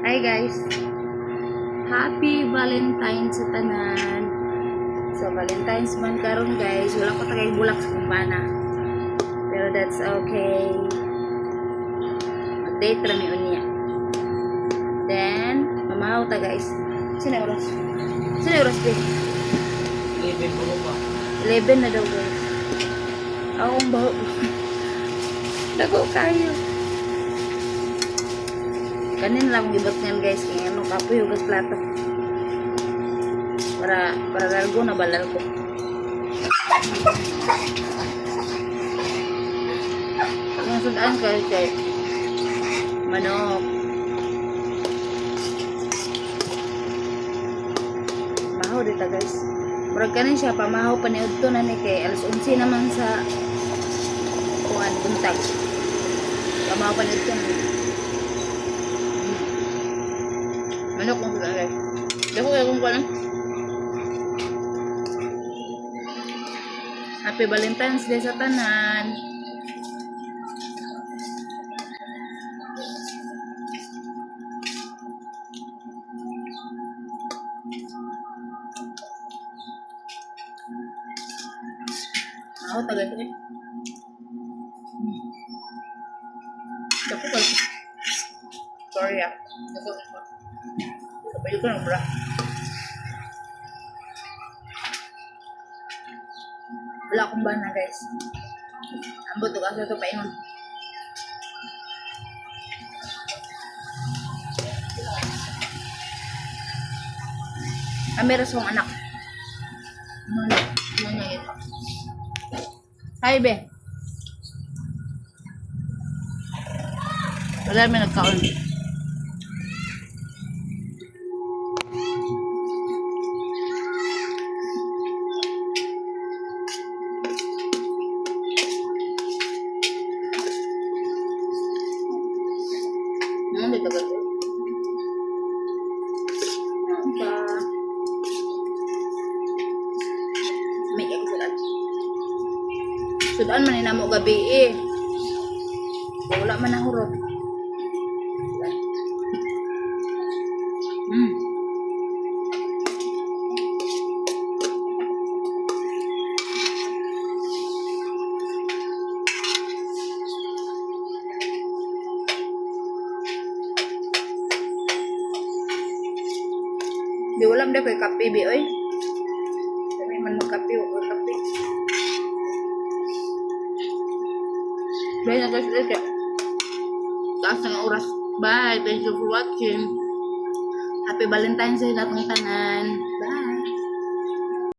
Hi guys. Happy Valentine's sa tanan. So Valentine's man karon guys, wala ko tagay bulak sa kumpana. Pero that's okay. Mag-date rami unya. Then mamahaw ta guys. Sino oras? Sino oras please? 11 po ba? 11 na daw guys. Akong baho. Dago kayo. Kanin lang gibot niyan guys, kaya ano kapoy hugas plato. Para largo na balal ko. Ang sudaan kay manok. Mahaw dito guys. Murag kanin siya pamahaw pa ni udto na ni kay alas 11 naman sa kuan buntag. Pamahaw pa ni udto na. Manok mo sila guys. Dako kaya kung kuan. Happy Valentine's Day sa tanan. Ako tagay ko eh. Dako ko. Sorry ah. Dako ko. Sabay ko ng bra. Wala akong bana guys. Ambot ko asa ito paingon. Amira sa anak. Ano na ito? Hi be. Wala may nagkaon. Dito ba ito? May ako sudan. Sudan man inamo gabi eh. Wala man ang hurot. Di ulam deh kay kape bi oy. Tapi man magkape o kape. Bye na guys, ulit ya. Taas ng oras. Bye. Thank you for watching. Happy Valentine's Day sa atong tanan.